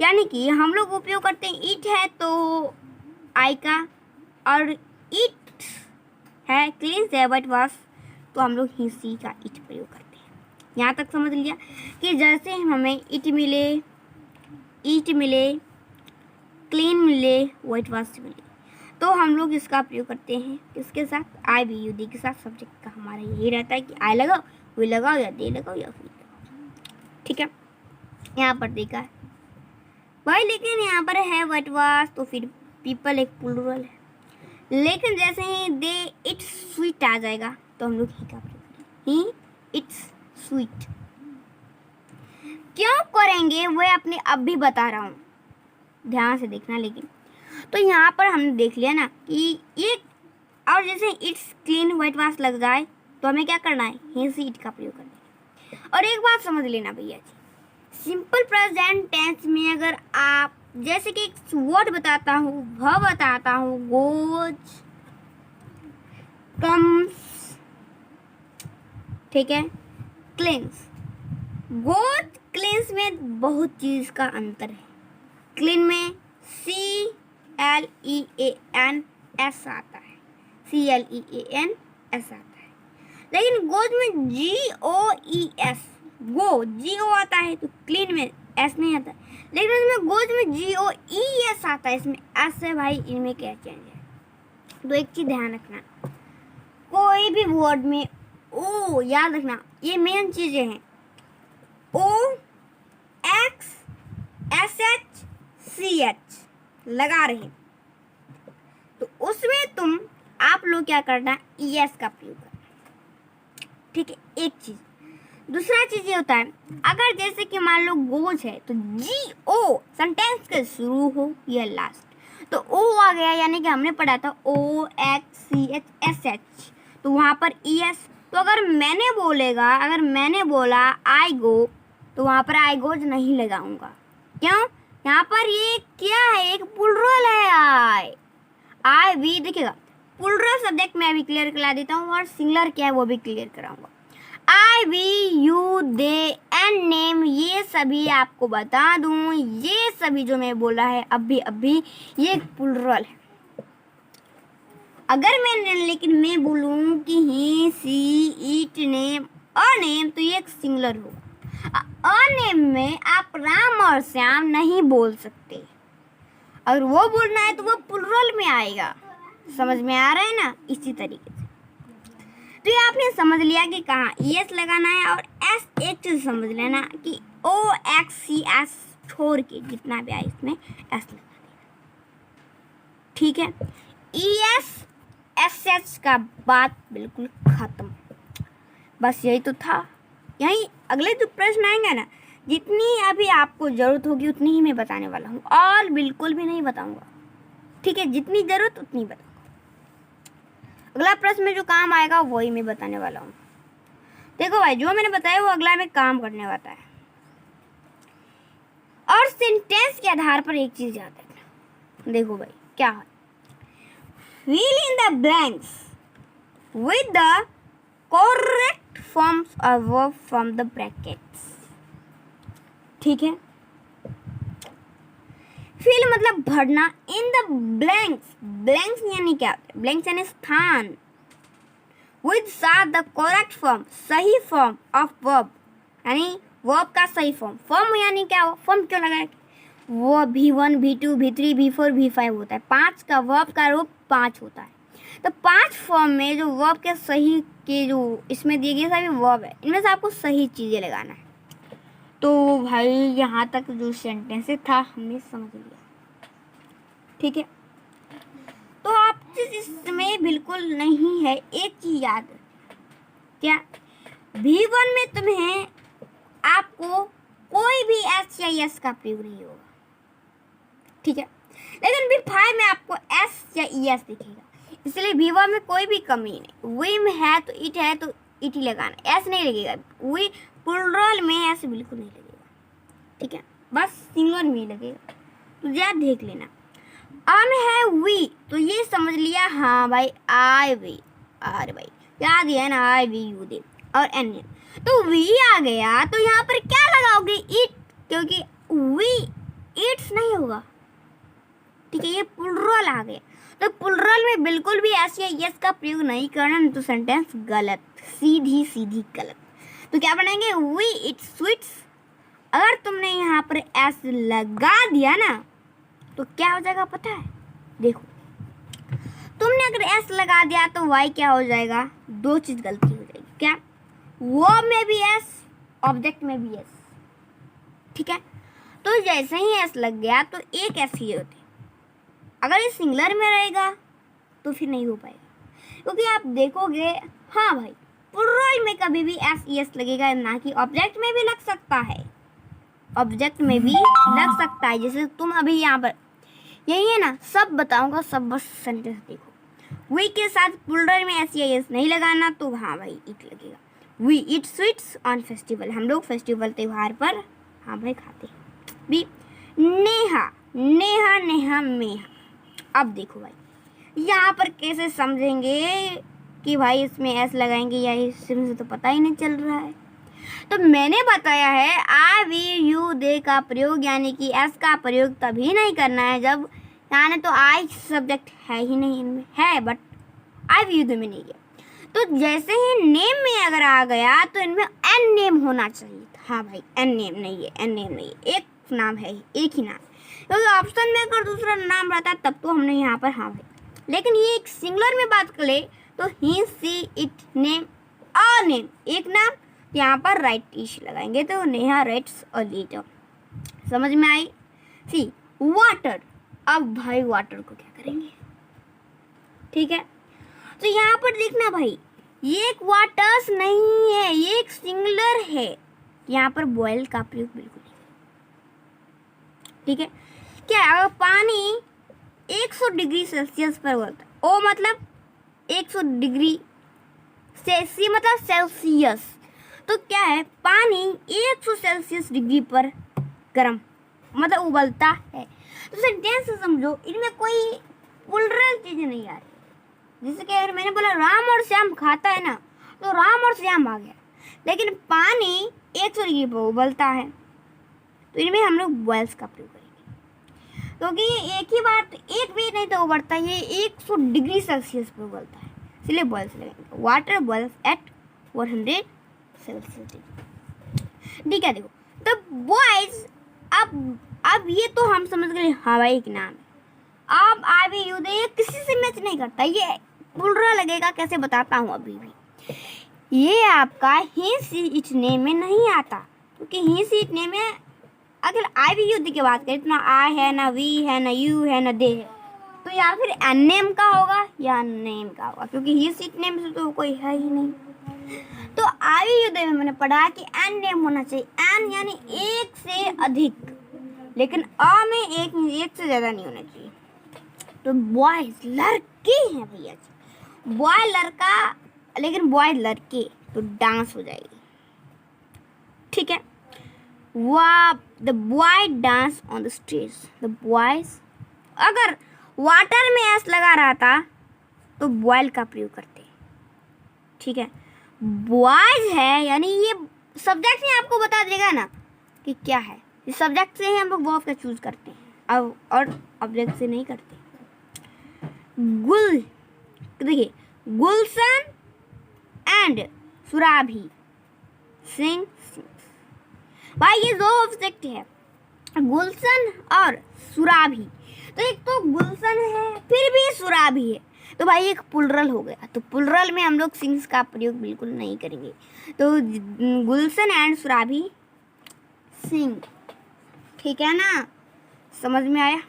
यानी कि हम लोग उपयोग करते हैं इट है तो आई का, और इट है क्लीन्स है व्हाट वाश तो हम लोग ही सी का इट प्रयोग करते हैं। यहाँ तक समझ लिया कि जैसे हमें इट मिले, क्लीन मिले, व्हाइट वाश मिले, तो हम लोग इसका प्रयोग करते हैं किसके साथ? आई वी यू डी के साथ। सब्जेक्ट का हमारा यही रहता है कि आई लगाओ, वी लगाओ, या दे लगाओ, या वी लगाओ, ठीक है। यहाँ पर देखा है भाई, लेकिन यहाँ पर है व्हाइट वाश तो फिर पीपल एक प्लुरल है, लेकिन जैसे ही दे इट्स स्वीट आ जाएगा तो हम लोग ही का प्रयोग करेंगे, ही इट्स स्वीट। क्यों करेंगे वो अपने अब भी बता रहा हूँ, ध्यान से देखना। लेकिन तो यहाँ पर हमने देख लिया ना कि ये, और जैसे इट्स क्लीन व्हाइट वाश लग जाए तो हमें क्या करना है? ही सी इट का प्रयोग करना है। और एक बात समझ लेना भैया जी, सिंपल प्रेजेंट टेंस में अगर आप जैसे कि एक वर्ड बताता हूँ, बताता हूँ, गोज, कम्स, ठीक है, क्लीन्स। गोज क्लीन्स में बहुत चीज का अंतर है। क्लीन में CLEANS आता है, CLEANS आता है, लेकिन गोज में GOES, GO आता है तो क्लीन में S नहीं आता, लेकिन उसमें गोज में GOES आता है, इसमें S है भाई, इनमें क्या चेंज है? तो एक चीज ध्यान रखना, कोई भी वर्ड में ओ याद रखना, ये मेन चीजें हैं, OXSHCH लगा रहे, तो उसमें आप लोग क्या करना? ES का प्रयोग करना, ठीक है। एक चीज, दूसरा चीज ये होता है, अगर जैसे कि मान लो गोज है तो GO सेंटेंस के शुरू हो या लास्ट, तो O आ गया, यानी कि हमने पढ़ा था OXCHSH, तो वहां पर ES। तो अगर मैंने बोला आई गो, तो वहां पर आई गोज नहीं लगाऊंगा। क्यों? यहाँ पर ये क्या है? एक प्लुरल है, आई वी। देखिएगा, प्लुरल सब्जेक्ट मैं अभी क्लियर करा देता हूँ, और सिंगुलर क्या है वो भी क्लियर कराऊंगा। I we you they and name, ये सभी आपको बता दूं, ये सभी जो मैं बोला है अभी ये एक प्लुरल है। अगर लेकिन मैं बोलूं कि he C it name a name, तो ये एक सिंगुलर होगा। अ नेम में आप राम और श्याम नहीं बोल सकते, अगर वो बोलना है तो वो प्लुरल में आएगा, समझ में आ रहा है ना, इसी तरीके से। तो ये आपने समझ लिया कि कहाँ ES लगाना है, और S एक चीज़ समझ लेना कि OXCS छोड़ के जितना भी आए इसमें S लगा देना, ठीक है। ES SH का बात बिल्कुल खत्म। बस यही तो था। यही अगले जो प्रश्न आएंगे ना, जितनी अभी आपको ज़रूरत होगी उतनी ही मैं बताने वाला हूँ, और बिल्कुल भी नहीं बताऊँगा, ठीक है। जितनी ज़रूरत उतनी बताऊँगा। अगला प्रश्न में जो काम आएगा वही मैं बताने वाला हूँ। देखो भाई, जो मैंने बताया वो अगला में काम करने वाला है, और सेंटेंस के आधार पर एक चीज़ याद रखना। देखो भाई क्या है, fill in the blanks with the correct forms of verb from the brackets, ठीक है। फिल मतलब भरना, इन द ब्लैंक्स, ब्लैंक्स यानी क्या होता है, ब्लैंक्स यानी स्थान, विद साथ द करेक्ट फॉर्म, सही फॉर्म ऑफ वर्ब, यानी वर्ब का सही फॉर्म। फॉर्म यानी क्या हो, फॉर्म क्यों लगाए, वो V1 V2 V3 V4 V5 होता है। 5 का वर्ब का रूप 5 होता है। तो 5 फॉर्म में जो वर्ब के सही के जो इसमें दिए गए सभी वर्ब है, इनमें से आपको सही चीज़ें लगाना है। तो भाई यहाँ तक जो सेंटेंस था हमने समझ लिया, ठीक है। तो आप इसमें बिल्कुल नहीं है, एक चीज़ याद रखना, क्या V1 में तुम्हें आपको कोई भी S या S का प्रयोग नहीं होगा, ठीक है। लेकिन V5 में आपको S या ES दिखेगा, इसलिए V1 में कोई भी कमी नहीं। वी में है तो इट ही लगाना, S नहीं लगेगा। वी प्लूरल में S बिल्कुल नहीं लगेगा, ठीक है, बस सिंगुलर में ही लगेगा। तो याद देख लेना। में है वी, तो ये समझ लिया, हाँ भाई I V R भाई याद ही है ना, I V U दे और N। तो वी आ गया तो यहाँ पर क्या लगाओगे, इट, क्योंकि वी इट्स नहीं होगा, ठीक है। ये प्लूरल आ गया, तो प्लूरल में बिल्कुल भी S या ES का प्रयोग नहीं करना, नहीं तो सेंटेंस गलत, सीधी सीधी गलत। तो क्या बनाएंगे, वी इट स्वीट्स। अगर तुमने यहाँ पर S लगा दिया ना तो क्या हो जाएगा पता है, देखो तुमने अगर S लगा दिया तो Y क्या हो जाएगा, दो चीज़ गलती हो जाएगी। क्या, वो में भी S, ऑब्जेक्ट में भी S, ठीक है। तो जैसे ही S लग गया तो एक S ही होती, अगर ये सिंगुलर में रहेगा तो फिर नहीं हो पाएगा, क्योंकि आप देखोगे, हाँ भाई प्लूरल में कभी भी S ES लगेगा ना, कि ऑब्जेक्ट में भी लग सकता है, ऑब्जेक्ट में भी लग सकता है। जैसे तुम अभी यहाँ पर यही है ना, सब बताऊंगा, सब बस सेंटेंस देखो। वी के साथ प्लूरल में S या ES नहीं लगाना, तो हाँ भाई इट लगेगा। We eat sweets on festival, हम लोग फेस्टिवल त्यौहार पर हाँ भाई खाते हैं। बी नेहा, नेहा नेहा मेहा। अब देखो भाई यहाँ पर कैसे समझेंगे कि भाई इसमें S लगाएंगे या इसमें से तो पता ही नहीं चल रहा है। तो मैंने बताया है I V U दे का प्रयोग, यानी कि S का प्रयोग तभी नहीं करना है जब यानी तो I सब्जेक्ट है ही नहीं, इनमें है बट I V U दे में नहीं है। तो जैसे ही नेम में अगर आ गया तो इनमें N नेम होना चाहिए। हाँ भाई N नेम नहीं है, N नेम नहीं है, एक नाम है, एक ही नाम। क्योंकि ऑप्शन में अगर दूसरा नाम रहता तब तो हमने यहाँ पर हाँ भाई, लेकिन ये एक सिंगुलर में बात कर ले तो he C it name a name, एक नाम, यहाँ पर राइट इश लगाएंगे तो नेहा राइट्स अ लेटर। समझ में आई। सी वाटर, अब भाई वाटर को क्या करेंगे, ठीक है। तो यहाँ पर देखना भाई, ये एक वाटर्स नहीं है, ये एक सिंगुलर है, यहाँ पर बॉयल का प्रयोग बिल्कुल नहीं, ठीक है। क्या अगर पानी 100 डिग्री सेल्सियस पर उबलता है, ओ मतलब 100 डिग्री सी मतलब सेल्सियस, तो क्या है पानी 100 सेल्सियस डिग्री पर गर्म मतलब उबलता है। तो सेंटेंस से समझो, इनमें कोई प्लूरल चीज़ नहीं आ रही। जैसे कि अगर मैंने बोला राम और श्याम खाता है ना, तो राम और श्याम आ गया, लेकिन पानी 100 डिग्री पर उबलता है, तो इनमें हम लोग बॉयल्स का प्रयोग करेंगे, क्योंकि ये एक ही बार एक भी नहीं तो उबलता, ये 100 डिग्री सेल्सियस पर उबलता है, इसलिए बॉयल्स लगेंगे। वाटर बॉयल्स एट 100 सेल्सियस, ठीक है। देखो तो बॉयज, अब ये तो हम समझ गए, हाँ भाई एक नाम है। अब आई वी यू दे किसी से मैच नहीं करता, ये पुलरा लगेगा, कैसे बताता हूँ अभी भी। ये आपका ही सी इटने में नहीं आता, क्योंकि ही सी इटने में अगर आई वी यू की बात करें तो ना आई है, ना वी है, ना यू है, ना दे है, तो या फिर एन नेम का होगा या नेम का होगा, क्योंकि ही सी इटने में से तो कोई है ही नहीं। तो आई वी यू दे में मैंने पढ़ा कि एन नेम होना चाहिए, एन यानी एक से अधिक, लेकिन अ में एक से ज़्यादा नहीं होना चाहिए। तो बॉयज लड़के हैं भैया, बॉय लड़का, लेकिन बॉय लड़के, तो डांस हो जाएगी, ठीक है। The boy dance on the stage, the boys, अगर वाटर में एस लगा रहा था तो बॉयल का प्रयोग करते, ठीक है। बॉयज है यानी ये सब्जेक्ट ही आपको बता देगा ना कि क्या है, इस सब्जेक्ट से ही हम लोग वर्ब का चूज करते हैं अब, और ऑब्जेक्ट से नहीं करते। गुल, देखिए गुलशन एंड सुराभी सिंग, भाई ये दो ऑब्जेक्ट है, गुलशन और सुराभी। तो एक तो गुलशन है फिर भी सुराभी है, तो भाई एक पुलरल हो गया। तो पुलरल में हम लोग सिंग्स का प्रयोग बिल्कुल नहीं करेंगे। तो गुलशन एंड सुराभी सिंग, ठीक है ना, समझ में आया।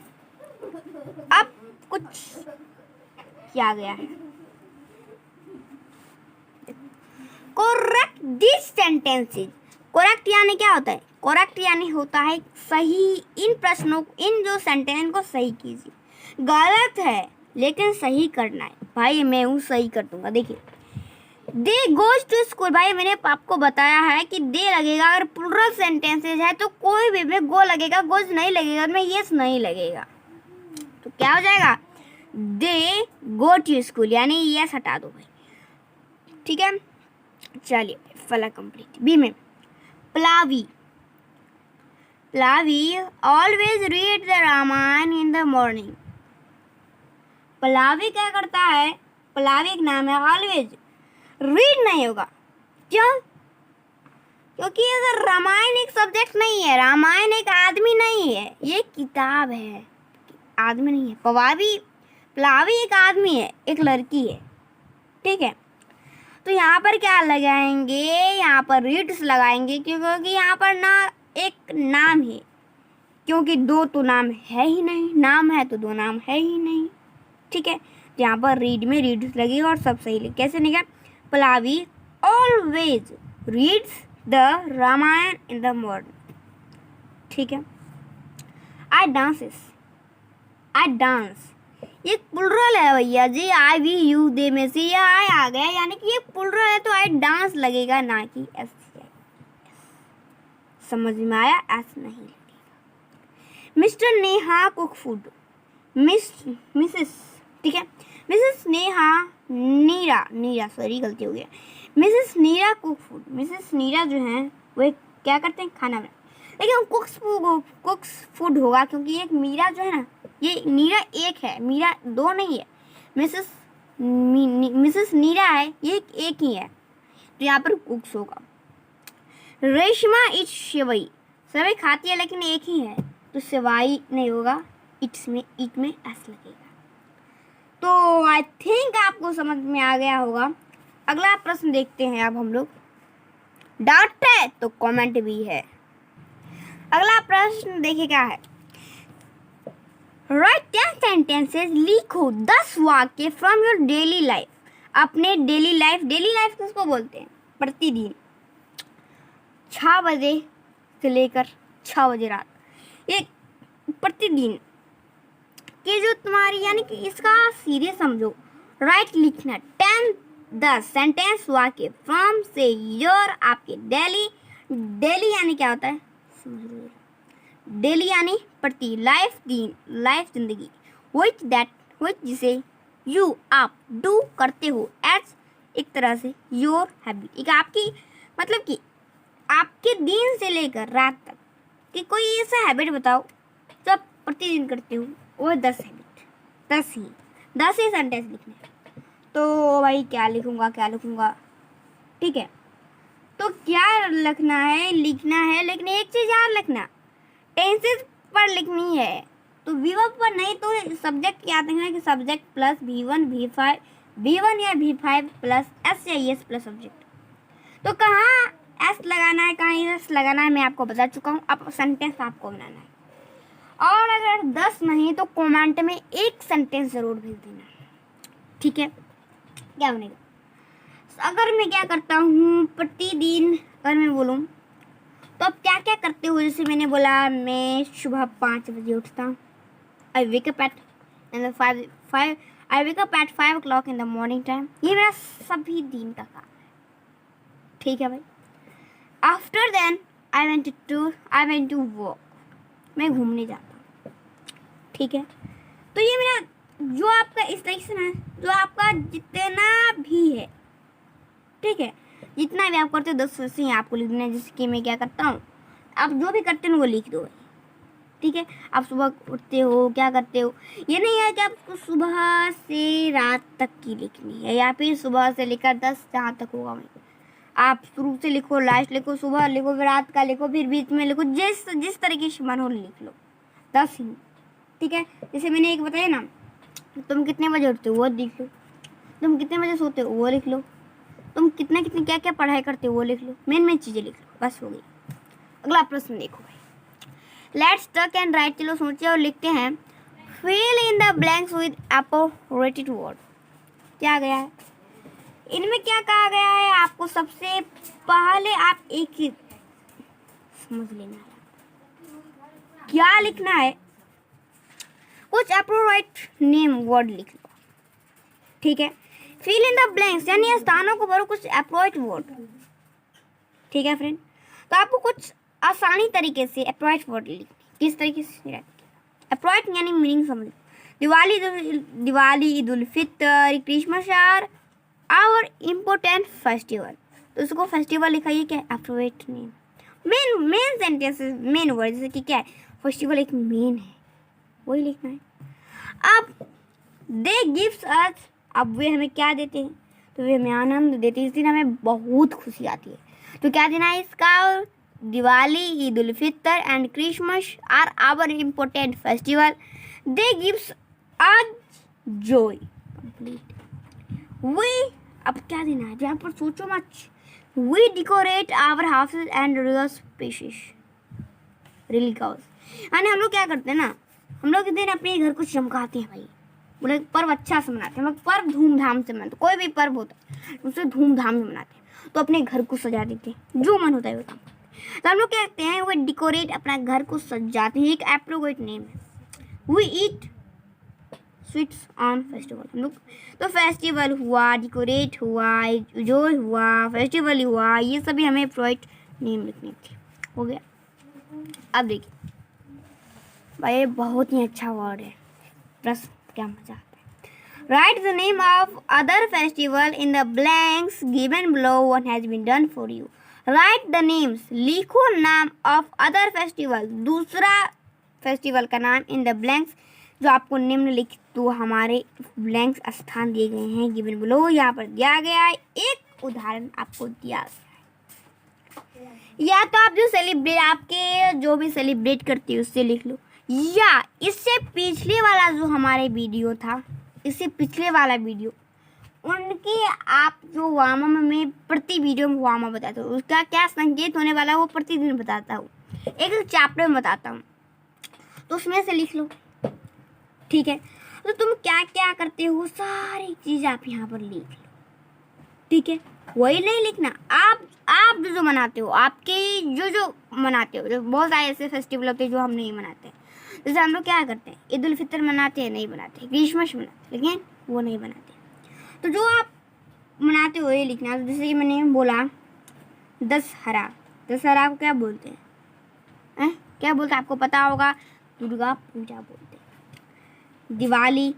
अब कुछ किया गया है, करेक्ट दिस सेंटेंसेस। करेक्ट यानी क्या होता है, करेक्ट यानी होता है सही, इन प्रश्नों, इन जो सेंटेंस को सही कीजिए। गलत है लेकिन सही करना है, भाई मैं हूँ सही कर दूंगा। देखिए दे गोज टू स्कूल, भाई मैंने आपको बताया है कि दे लगेगा अगर प्लूरल सेंटेंसेस है तो कोई भी में गो लगेगा, गोज नहीं लगेगा, में यस नहीं लगेगा, तो क्या हो जाएगा, दे गो टू स्कूल, यानी यस हटा दो भाई, ठीक है। चलिए फला कंप्लीट। बी में Pallavi, Pallavi always read the Ramayana in the morning. Pallavi क्या करता है, प्लावी एक नाम है, ऑलवेज रीड नहीं होगा, क्यों, क्योंकि अगर रामायण एक सब्जेक्ट नहीं है, रामायण एक आदमी नहीं है, ये किताब है, आदमी नहीं है। प्लावी एक आदमी है, एक लड़की है, ठीक है। तो यहाँ पर क्या लगाएंगे, यहाँ पर रीड्स लगाएंगे, क्योंकि यहाँ पर ना एक नाम है, क्योंकि दो तो नाम है ही नहीं, नाम है तो दो नाम है ही नहीं, ठीक है। तो यहाँ पर रीड में रीड्स लगेगा और सब सही लगे। कैसे निकला, Pallavi always reads the Ramayana in the morning, ठीक है। आई डांसेस, आई डांस, ये प्लूरल है भैया जी, आई वी यू दे में से ये आई आ गया, यानी कि ये प्लूरल है तो आई डांस लगेगा, ना कि एस। समझ में आया, एस नहीं लगेगा। Mister Neha cook food, Mrs, ठीक है, मिसेस नेहा, नीरा सॉरी गलती हो गया, मिसेस नीरा कुक फूड। मिसेस नीरा जो है वो क्या करते हैं, खाना बनाते, लेकिन कुक्स फूड होगा, क्योंकि एक मीरा जो है ना, ये नीरा एक है, मीरा दो नहीं है, मिसेस नीरा है, ये एक ही है, तो यहाँ पर कुक्स होगा। रेशमा इट सेवई, सेवई खाती है लेकिन एक ही है, तो सेवाई नहीं होगा, इट में एस लगेगा। तो आई थिंक आपको समझ में आ गया होगा। अगला प्रश्न देखते हैं अब हम लोग, डाउट है तो कमेंट भी है। अगला प्रश्न देखिए क्या है, राइट 10 सेंटेंसेस, लिखो 10 वाक्य फ्रॉम योर डेली लाइफ, अपने डेली लाइफ किसको बोलते हैं, प्रतिदिन 6 बजे से लेकर 6 बजे रात, ये प्रतिदिन कि जो तुम्हारी, यानी कि इसका सीधे समझो, राइट लिखना 10 सेंटेंस वाक्य फ्रॉम से योर, आपके डेली यानी क्या होता है, समझ लो, डेली यानी प्रति, लाइफ जिंदगी, विच जिसे यू आप डू करते हो, एज एक तरह से योर हैबिट, एक आपकी मतलब कि आपके दिन से लेकर रात तक कि कोई ऐसा हैबिट बताओ जो आप प्रतिदिन करते हो, वो 10 हैबिट, 10 ही सेंटेंस लिखने हैं। तो भाई क्या लिखूंगा, ठीक है। तो क्या लिखना है, लेकिन एक चीज़ याद रखना, टेंसेस पर लिखनी है, तो तो V1 पर नहीं तो सब्जेक्ट क्या आते हैं कि subject plus V1 V5 V1 या V5 प्लस S या ES प्लस सब्जेक्ट। तो कहाँ S लगाना है कहाँ ES लगाना है मैं आपको बता चुका हूँ। अब सेंटेंस आपको बनाना है और अगर 10 नहीं तो कमेंट में एक सेंटेंस ज़रूर भेज देना, ठीक है। क्या बनेगा अगर मैं क्या करता हूँ प्रतिदिन, अगर मैं बोलूँ तो अब क्या क्या करते हो। जैसे मैंने बोला मैं सुबह 5 बजे उठता हूँ। I wake up at I wake up at 5 o'clock in the morning time. ये मेरा सभी दिन का काम, ठीक है भाई। After then I went to walk, मैं घूमने जाता हूँ, ठीक है। तो ये मेरा जो आपका इंस्ट्रक्शन है, जो आपका जितना भी है, ठीक है, जितना भी आप करते हो 10 से ही आपको लिखना है। जैसे कि मैं क्या करता हूँ, आप जो भी करते हो वो लिख दो, ठीक है। आप सुबह उठते हो क्या करते हो, ये नहीं है कि आपको सुबह से रात तक की लिखनी है या फिर सुबह से लेकर 10 जहाँ तक होगा वहीं आप शुरू से लिखो, लास्ट लिखो, सुबह लिखो, फिर रात का लिखो, फिर बीच में लिखो, जिस तरीके से मन हो लिख लो 10 ही, ठीक है। जैसे मैंने एक बताया ना, तुम कितने बजे उठते हो वो लिख लो, तुम कितने बजे सोते हो वो लिख लो, तुम कितने क्या क्या पढ़ाई करते हो वो लिख लो, मेन चीज़ें लिख लो, बस हो गई। अगला प्रश्न देखो भाई, लेट्स टॉक एंड राइट। चलो सोचिए और लिखते हैं। Fill in the blanks with opposite word. क्या गया है इनमें, क्या कहा गया है आपको। सबसे पहले आप एक ही समझ लेना है क्या लिखना है, कुछ अपोजिट नेम वर्ड लिख लो, ठीक है। फिल इन द ब्लैंक्स यानी स्थानों को भरो कुछ अप्रोच वर्ड, ठीक है फ्रेंड। तो आपको कुछ आसानी तरीके से अप्रोच वर्ड लिखनी, किस तरीके से अप्रोच यानी मीनिंग समझ। Diwali, Eid ul Fitr, Christmas are our important festival. तो उसको फेस्टिवल लिखाइए क्या, approach name. Main sentences, main word, जैसे कि क्या है फेस्टिवल एक मेन है, वही लिखना है। अब दे गिव्स अस, अब वे हमें क्या देते हैं, तो वे हमें आनंद देते हैं, इस दिन हमें बहुत खुशी आती है। तो क्या देना है इसका, Diwali, Eid ul Fitr and Christmas are our important festival, they gives us joy complete. We, अब क्या देना है, यहाँ पर सोचो मत। We decorate our houses and real spaces, real house, यानी हम लोग क्या करते हैं ना, हम लोग इस दिन अपने घर को चमकाते हैं भाई, बोले पर्व अच्छा से मनाते हैं। हम लोग पर्व धूमधाम से मनाते, कोई भी पर्व होता है उसे धूमधाम से मनाते हैं। तो अपने घर को सजा देते हैं, जो मन होता है वो काम करते हैं। तो हम लोग क्या कहते हैं, वो डेकोरेट अपना घर को सजाते हैं, एक एप्रोप्रिएट नेम है। We eat sweets on festival, हम लोग तो फेस्टिवल हुआ, डेकोरेट हुआ, एंजॉय हुआ, फेस्टिवल हुआ, ये सभी हमें एप्रोप्रिएट नेम लिखने थे। हो गया। अब देखिए भाई बहुत ही अच्छा वर्ड है, प्लस क्या मजा आता है। Write the name of other festival in the blanks given below, one has been done for you. Write the names, लिखो नाम ऑफ अदर फेस्टिवल, दूसरा फेस्टिवल का नाम, इन द ब्लैंक्स जो आपको निम्नलिखित तो हमारे ब्लैंक्स स्थान दिए गए हैं गिवन बिलो, यहाँ पर दिया गया है। एक उदाहरण आपको दिया गया है, या तो आप जो सेलिब्रेट, आपके जो भी सेलिब्रेट करते हो उससे लिख लो, या इससे पिछले वाला जो हमारे वीडियो था, इससे पिछले वाला वीडियो उनके आप जो वार्म अप में प्रति वीडियो में वार्म अप बताते हो, उसका क्या संकेत होने वाला है वो प्रतिदिन बताता हूँ, एक चैप्टर में बताता हूँ, तो उसमें से लिख लो, ठीक है। तो तुम क्या क्या करते हो सारी चीज़ आप यहाँ पर लिख लो, ठीक है। वही नहीं लिखना, आप जो मनाते हो, आपके जो मनाते हो, जो बहुत सारे ऐसे फेस्टिवल होते हैं जो हम नहीं मनाते। जैसे हम लोग क्या करते हैं, ईद उल फितर मनाते हैं, नहीं मनाते, क्रिसमस मनाते हैं, लेकिन वो नहीं मनाते। तो जो आप मनाते हो ये लिखना। जैसे कि मैंने बोला दशहरा को क्या बोलते हैं, क्या बोलते हैं आपको पता होगा, दुर्गा पूजा बोलते हैं। दिवाली,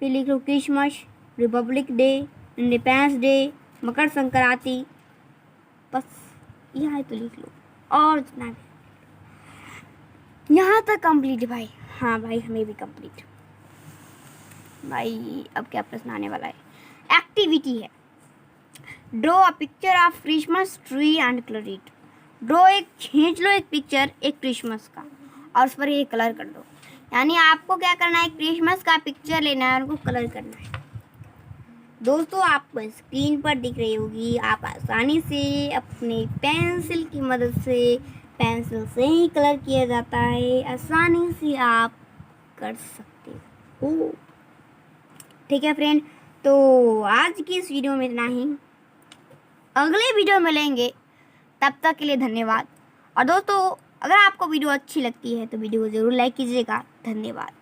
फिर लिख लो Christmas, republic day, independence day, Makar Sankranti, बस यहाँ तो लिख लो, और जितना भी यहाँ तक कंप्लीट भाई। हाँ भाई हमें भी कंप्लीट भाई। अब क्या प्रश्न आने वाला है, एक्टिविटी है। Draw a picture of Christmas tree and colour it. Draw, एक खींच लो एक पिक्चर एक क्रिसमस का और उस पर ये कलर कर दो। यानी आपको क्या करना है, क्रिसमस का पिक्चर लेना है और उनको कलर करना है। दोस्तों आपको स्क्रीन पर दिख रही होगी, आप आसानी से अपने पेंसिल की मदद से, पेंसिल से ही कलर किया जाता है, आसानी से आप कर सकते हो। ठीक है फ्रेंड, तो आज की इस वीडियो में इतना ही, अगले वीडियो में मिलेंगे, तब तक के लिए धन्यवाद। और दोस्तों अगर आपको वीडियो अच्छी लगती है तो वीडियो को ज़रूर लाइक कीजिएगा। धन्यवाद।